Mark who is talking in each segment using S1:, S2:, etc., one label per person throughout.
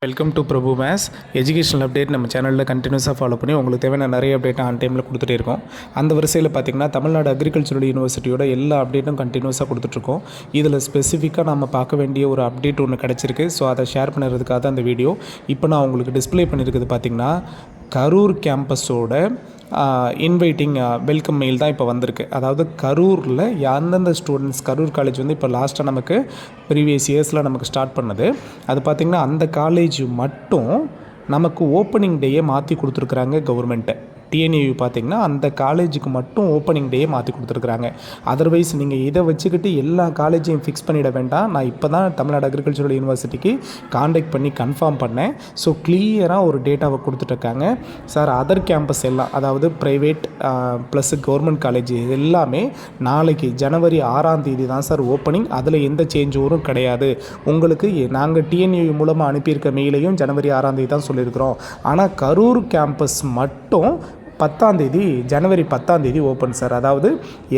S1: Welcome to Prabhu மேஸ் educational update நம்ம சேனலில் கண்டினியூஸாக ஃபாலோ பண்ணி உங்களுக்கு தேவையான நிறைய அப்டேட் ஆன் டைமில் கொடுத்துட்டே இருக்கோம். அந்த வரிசையில் பார்த்திங்கன்னா தமிழ்நாடு அக்ரிகல்ச்சரல் யூனிவர்சிட்டியோட எல்லா அப்டேட்டும் கண்டினியூஸாக கொடுத்துட்ருக்கோம். இதில் ஸ்பெசிஃபிக்காக நம்ம பார்க்க வேண்டிய ஒரு அப்டேட் ஒன்று கிடச்சிருக்கு. ஸோ அதை ஷேர் பண்ணுறதுக்காக தான் அந்த வீடியோ. இப்போ நான் உங்களுக்கு டிஸ்பிளே பண்ணியிருக்கிறது பார்த்திங்கன்னா கரூர் கேம்பஸோட இன்வைட்டிங் வெல்கம் மெயில் தான் இப்போ வந்திருக்கு. அதாவது கரூரில் எந்தெந்த ஸ்டூடெண்ட்ஸ், கரூர் காலேஜ் வந்து இப்போ லாஸ்ட்டாக நமக்கு ப்ரீவியஸ் இயர்ஸில் நமக்கு ஸ்டார்ட் பண்ணது, அது பார்த்திங்கன்னா அந்த காலேஜ் மட்டும் நமக்கு ஓப்பனிங் டேயை மாற்றி கொடுத்துருக்குறாங்க கவர்மெண்ட்டு. TNAU பார்த்திங்கன்னா அந்த காலேஜுக்கு மட்டும் ஓப்பனிங் டேயை மாற்றி கொடுத்துருக்குறாங்க. அதர்வைஸ் நீங்கள் இதை வச்சுக்கிட்டு எல்லா காலேஜையும் ஃபிக்ஸ் பண்ணிட வேண்டாம். நான் இப்போ தான் தமிழ்நாடு அக்ரிகல்ச்சரல் யூனிவர்சிட்டிக்கு காண்டாக்ட் பண்ணி கன்ஃபார்ம் பண்ணேன். ஸோ கிளியராக ஒரு டேட்டாவை கொடுத்துட்ருக்காங்க. சார் அதர் கேம்பஸ் எல்லாம், அதாவது ப்ரைவேட் ப்ளஸ் கவர்மெண்ட் காலேஜ் எல்லாமே நாளைக்கு ஜனவரி 6ஆம் தேதி தான் சார் ஓப்பனிங். அதில் எந்த சேஞ்ச் ஓவரும் கிடையாது. உங்களுக்கு நாங்கள் TNAU மூலமாக அனுப்பியிருக்க மெயிலையும் ஜனவரி 6ஆம் தேதி தான் சொல்லியிருக்கிறோம். ஆனால் கரூர் கேம்பஸ் மட்டும் ஜனவரி 10ஆம் தேதி ஓப்பன் சார். அதாவது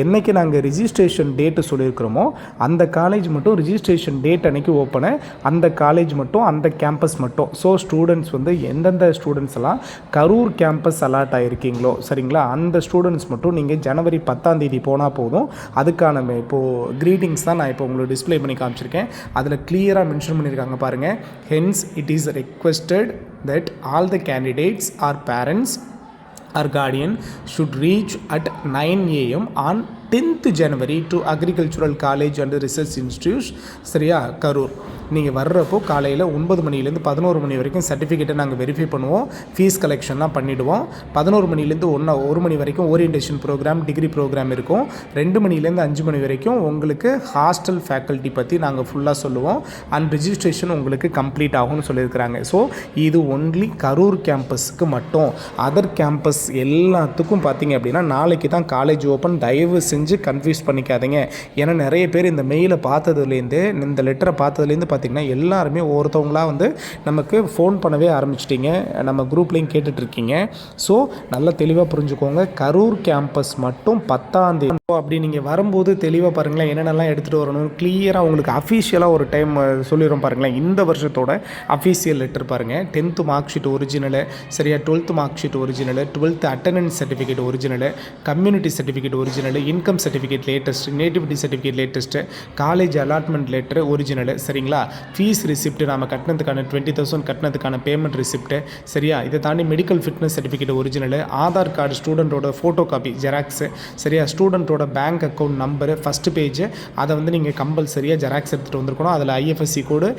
S1: என்றைக்கு நாங்கள் ரிஜிஸ்ட்ரேஷன் டேட்டு சொல்லியிருக்கிறோமோ அந்த காலேஜ் மட்டும் ரிஜிஸ்ட்ரேஷன் டேட் அன்றைக்கி ஓப்பனு, அந்த காலேஜ் மட்டும், அந்த கேம்பஸ் மட்டும். ஸோ ஸ்டூடெண்ட்ஸ் வந்து எந்தெந்த ஸ்டூடெண்ட்ஸ் எல்லாம் கரூர் கேம்பஸ் அலாட் ஆகிருக்கீங்களோ சரிங்களா, அந்த ஸ்டூடெண்ட்ஸ் மட்டும் நீங்கள் ஜனவரி 10ஆம் தேதி போனால் போதும். அதுக்கான இப்போது க்ரீட்டிங்ஸ் தான் நான் இப்போ உங்களுக்கு டிஸ்பிளே பண்ணி காமிச்சிருக்கேன். அதில் கிளியராக மென்ஷன் பண்ணியிருக்காங்க பாருங்கள். Hence it is requested that all the candidates R parents or guardian should reach at 9 AM on 10th January to Agricultural College and Research Institute சரியா கரூர். நீங்கள் வர்றப்போ காலையில் 9 மணிலேருந்து 11 மணி வரைக்கும் சர்டிஃபிகேட்டை நாங்கள் வெரிஃபை பண்ணுவோம். ஃபீஸ் கலெக்ஷன்லாம் பண்ணிவிடுவோம். 11 மணிலேருந்து 1 மணி வரைக்கும் ஓரியன்டேஷன் ப்ரோக்ராம், டிகிரி ப்ரோக்ராம் இருக்கும். 2 மணிலேருந்து 5 மணி வரைக்கும் உங்களுக்கு ஹாஸ்டல் ஃபேக்கல்ட்டி பற்றி நாங்கள் ஃபுல்லாக சொல்லுவோம். அண்ட் ரிஜிஸ்ட்ரேஷன் உங்களுக்கு கம்ப்ளீட் ஆகும்னு சொல்லியிருக்கிறாங்க. ஸோ இது ஒன்லி கரூர் கேம்பஸுக்கு மட்டும். அதர் கேம்பஸ் எல்லாத்துக்கும் பார்த்தீங்க அப்படின்னா நாளைக்கு தான் காலேஜ் ஓப்பன். தயவு செஞ்சு கன்ஃபியூஸ் பண்ணிக்காதீங்க. ஏன்னா நிறைய பேர் இந்த மெயிலை பார்த்ததுலேருந்து, இந்த லெட்டரை பார்த்ததுலேருந்து பார்த்திங்கன்னா எல்லாருமே ஒருத்தவங்களாக வந்து நமக்கு ஃபோன் பண்ணவே ஆரம்பிச்சிட்டிங்க. நம்ம குரூப்லேயும் கேட்டுட்ருக்கீங்க. ஸோ நல்லா தெளிவாக புரிஞ்சுக்கோங்க. கரூர் கேம்பஸ் மட்டும் 10ஆம் தேதி. அப்படி நீங்கள் வரும்போது தெளிவாக பாருங்களேன், என்னென்னலாம் எடுத்துகிட்டு வரணும் கிளியராக உங்களுக்கு அஃபீஷியலாக ஒரு டைம் சொல்லிடுறோம் பாருங்களேன். இந்த வருஷத்தோட அஃபீஷியல் லெட்டர் பாருங்கள். 10th மார்க் ஷீட் ஒரிஜினலு சரியா, 12th mark sheet original, 12th attendance certificate original, community certificate original, income certificate latest, nativity certificate latest, college allotment letter original சரிங்களா, ஃபீஸ் ரிசிப்ட் நாம் கட்டினதுக்கான 20,000 கட்டினதுக்கான பேமெண்ட் ரிசிப்ட்டு சரியா. இதை தாண்டி medical fitness certificate original, Aadhaar card ஸ்டூடெண்ட்டோட photo copy xerox சரியா, ஸ்டூடெண்ட்டோட bank account number first page, அதை வந்து நீங்கள் கம்பல்சரியாக ஜெராக்ஸ் எடுத்துகிட்டு வந்திருக்கணும். அதில் IFSC code,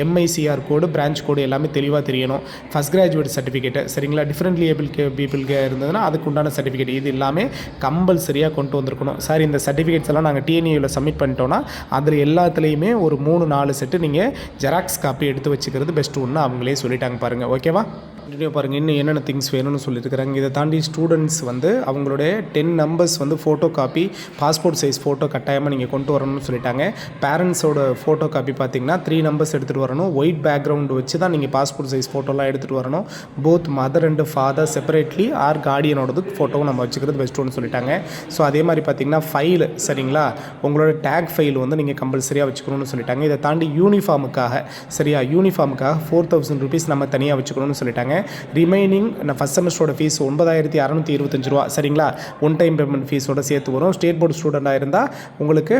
S1: MICR code, branch code எல்லாமே தெளிவாக தெரியணும். ஃபஸ்ட் கிராஜுவேட் சர்டிஃபிகேட்டு சரிங்களா, டிஃப்ரெண்ட்லி ஏபிள் பீப்புளுக்கு இருந்ததுன்னா அதுக்கு உண்டான சர்டிஃபிகேட், இது எல்லாமே கம்பல்சரியாக கொண்டு வந்திருக்கணும் சார். இந்த சர்டிஃபிகேட்ஸ் எல்லாம் நாங்கள் TNAUவில் சப்மிட் பண்ணிட்டோன்னா அதில் எல்லாத்துலேயுமே ஒரு 3-4 செட்டு நீங்கள் ஜெராக்ஸ் காப்பி எடுத்து வச்சுக்கிறது பெஸ்ட்டு ஒன்று அவங்களே சொல்லிட்டாங்க பாருங்கள். ஓகேவா, கண்டினியூ பாருங்கள். இன்னும் என்னென்ன திங்ஸ் வேணும்னு சொல்லியிருக்கிறாங்க. இதை தாண்டி ஸ்டூடெண்ட்ஸ் வந்து அவங்களுடைய 10 நம்பர்ஸ் வந்து photo copy, passport size photo கட்டாயமாக நீங்கள் கொண்டு வரணும்னு சொல்லிட்டாங்க. பேரண்ட்ஸோட ஃபோட்டோ காப்பி பார்த்தீங்கன்னா 3 நம்பர்ஸ் எடுத்துகிட்டு வரணும். ஒயிட் பேக்ரவுண்டு வச்சு தான் நீங்கள் பாஸ்போர்ட் சைஸ் ஃபோட்டோலாம் எடுத்துகிட்டு வரணும். Both mother and father separately or கார்டியனோடது ஃபோட்டோவும் நம்ம வச்சுக்கிறது பெஸ்ட் ஒன்று சொல்லிட்டாங்க. ஸோ அதே மாதிரி பார்த்தீங்கன்னா ஃபைலு சரிங்களா, உங்களோட டேக் ஃபைல் வந்து நீங்கள் கம்பல்சரியாக வச்சுக்கணும்னு சொல்லிட்டாங்க. இதை தாண்டி யூனிஃபார்முக்காக சரியா, யூனிஃபார்முக்காக 4,000 rupees நம்ம தனியாக வச்சுக்கணும்னு சொல்லிட்டாங்க. ரிமைனிங் ஃபஸ்ட் செமஸ்டரோட ஃபீஸ் 9,625 ரூபா சரிங்களா, ஒன் டைம் பேமெண்ட் ஃபீஸோட சேர்த்து வரும். ஸ்டேட் போர்டு ஸ்டூடெண்ட்டாக இருந்தால் உங்களுக்கு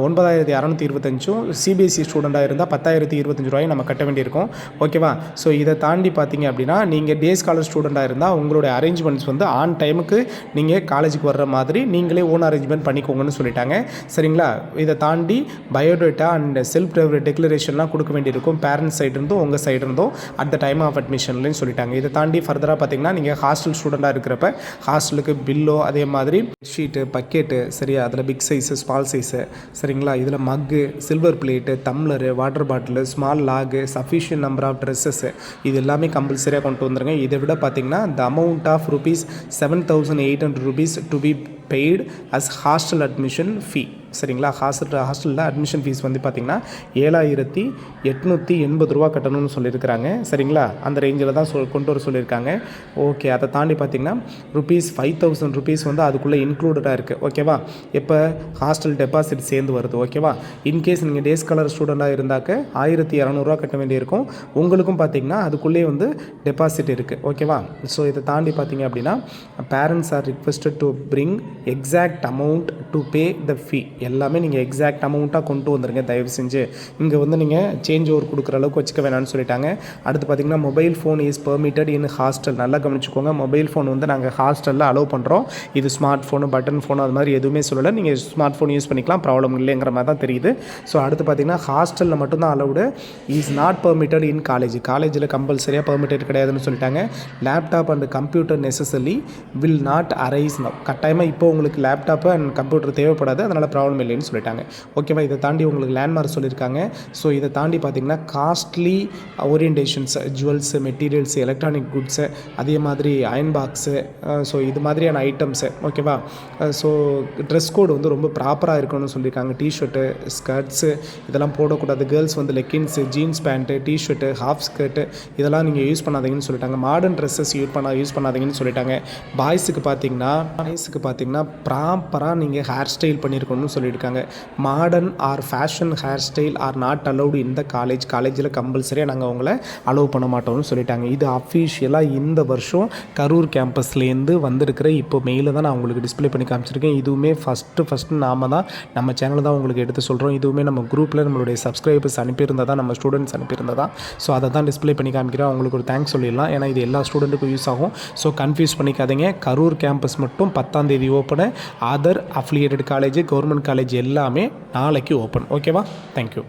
S1: 9,625, CBSE ஸ்டூடெண்ட்டாக இருந்தால் 10,025 ரூபாயும் நம்ம கட்ட வேண்டியிருக்கும். ஓகேவா. ஸோ இதை தாண்டி பார்த்தீங்க அப்படின்னா நீங்கள் டே ஸ்காலர் ஸ்டூடெண்ட்டாக இருந்தால் உங்களுடைய அரேஞ்ச்மெண்ட்ஸ் வந்து ஆன் டைமுக்கு நீங்கள் காலேஜுக்கு வர்ற மாதிரி நீங்களே ஓன் அரேஞ்ச்மெண்ட் பண்ணிக்கோங்கன்னு சொல்லிட்டாங்க சரிங்களா. இதை தாண்டி பயோடேட்டா அண்ட் செல்ஃப் டெக்ளரேஷன்லாம் கொடுக்க வேண்டியிருக்கும். பேரண்ட்ஸ் சைடு இருந்தும் உங்கள் சைடு இருந்தும் அட் த டைம் ஆஃப் அட்மிஷன்லையும் சொல்லிட்டாங்க. இதை தாண்டி ஃபர்தராக பார்த்தீங்கன்னா நீங்கள் ஹாஸ்டல் ஸ்டூடெண்ட்டாக இருக்கிறப்ப ஹாஸ்டலுக்கு பில்லோ, அதே மாதிரி ஷீட்டு, பக்கெட்டு சரியா, அதில் பிக் சைஸு, ஸ்மால் சைஸு சரிங்களா, இதில் mug, silver plate, tumbler, water bottle, small lock, sufficient number of dresses, இது எல்லாமே கம்பல்சரியாக கொண்டு வந்துருங்க. இதை விட பார்த்தீங்கன்னா the amount of rupees 7,800 rupees to be paid as hostel admission fee சரிங்களா. ஹாஸ்டலில் அட்மிஷன் ஃபீஸ் வந்து பார்த்திங்கன்னா 7,880 ரூபா கட்டணும்னு சொல்லியிருக்கிறாங்க. சரிங்களா, அந்த ரேஞ்சில் தான் கொண்டு வர சொல்லியிருக்காங்க. ஓகே, அதை தாண்டி பார்த்திங்கன்னா ₹5,000 வந்து அதுக்குள்ளே இன்க்ளூடடாக இருக்குது. ஓகேவா, இப்போ ஹாஸ்டல் டெபாசிட் சேர்ந்து வருது. ஓகேவா, இன்கேஸ் நீங்கள் டேஸ் ஸ்காலர் ஸ்டூடெண்ட்டாக இருந்தாக்க 1,200 கட்ட வேண்டியிருக்கும். உங்களுக்கும் பார்த்திங்கன்னா அதுக்குள்ளேயே வந்து டெபாசிட் இருக்குது. ஓகேவா, ஸோ இதை தாண்டி பார்த்திங்க அப்படின்னா parents are requested to bring exact amount to pay the fee. எல்லாமே நீங்கள் எக்ஸாக்ட் அமௌண்ட்டாக கொண்டு வந்துருங்க தயவு செஞ்சு. இங்கே வந்து நீங்கள் சேஞ்ச் ஓவர் கொடுக்குற அளவுக்கு வச்சுக்க வேணாம்னு சொல்லிட்டாங்க. அடுத்து பார்த்திங்கன்னா mobile phone is permitted in hostel. நல்லா கவனிச்சுக்கோங்க, மொபைல் ஃபோன் வந்து நாங்கள் ஹாஸ்டலில் அலோவ் பண்ணுறோம். இது ஸ்மார்ட் ஃபோனு, பட்டன் ஃபோனு அது மாதிரி எதுவுமே சொல்லலை. நீங்கள் ஸ்மார்ட் ஃபோன் யூஸ் பண்ணிக்கலாம், ப்ராப்ளம் இல்லைங்கிற மாதிரி தான் தெரியுது. ஸோ அடுத்து பார்த்திங்கன்னா ஹாஸ்டலில் மட்டும்தான் allowed, is not permitted in college. காலேஜில் கம்பல்சரியாக பெர்மிட்டட் கிடையாதுன்னு சொல்லிட்டாங்க. Laptop and computer necessary will not arise now. கட்டாயமாக இப்போ உங்களுக்கு லேப்டாப்பு அண்ட் கம்ப்யூட்டர் தேவைப்படாது, அதனால் ப்ராப்ளம் இல்லைன்னு சொல்லிட்டாங்க. ஓகேவா, இதை தாண்டி உங்களுக்கு லேண்ட்மார்க் சொல்லியிருக்காங்க. ஸோ இதை தாண்டி பார்த்திங்கன்னா costly orientations, jewels, materials, electronic goods, அதே மாதிரி அயன் பாக்ஸு, ஸோ இது மாதிரியான ஐட்டம்ஸு. ஓகேவா, ஸோ ட்ரெஸ் கோடு வந்து ரொம்ப ப்ராப்பராக இருக்கணும்னு சொல்லியிருக்காங்க. டிஷர்ட்டு, ஸ்கர்ட்ஸு இதெல்லாம் போடக்கூடாது. கேர்ள்ஸ் வந்து leggings, jeans pant, t-shirt, half skirt இதெல்லாம் நீங்கள் யூஸ் பண்ணாதீங்கன்னு சொல்லிட்டாங்க. மாடர்ன் ட்ரெஸ்ஸஸ் யூஸ் பண்ணாதீங்கன்னு சொல்லிட்டாங்க. பாய்ஸுக்கு பார்த்தீங்கன்னா ப்ராப்பராக நீங்கள் ஹேர் ஸ்டைல் பண்ணியிருக்கணும்னு சொல்லியிருக்காங்க. Modern or fashion hair style are not allowed இந்த காலேஜில் கம்பல்சரியாக நாங்கள் உங்களை அலோவ் பண்ண மாட்டோம்னு சொல்லிட்டாங்க. இது அஃபிஷியலாக இந்த வருஷம் கரூர் கேம்பஸ்லேருந்து வந்திருக்கிற இப்போ மெயிலில் தான் நான் உங்களுக்கு டிஸ்பிளே பண்ணி காமிச்சிருக்கேன். இதுவுமே ஃபஸ்ட்டு நாம தான் நம்ம சேனல் தான் உங்களுக்கு எடுத்து சொல்கிறோம். இதுவுமே நம்ம குரூப்பில் நம்மளுடைய சப்ஸ்கிரைபர்ஸ் அனுப்பியிருந்தால் தான், நம்ம ஸ்டூடெண்ட்ஸ் அனுப்பியிருந்தால் தான். ஸோ அதை தான் டிஸ்பிளே பண்ணி காமிக்கிறேன். அவங்களுக்கு ஒரு தேங்க்ஸ் சொல்லிடலாம், ஏன்னா இது எல்லா ஸ்டூடெண்ட்டுக்கும் யூஸ் ஆகும். ஸோ கன்ஃபியூஸ் பண்ணிக்காதீங்க. கரூர் கேம்பஸ் மட்டும் 10ஆம் தேதி open. Other affiliated college, government college எல்லாமே நாளைக்கு ஓப்பன். ஓகேவா, தேங்க்யூ.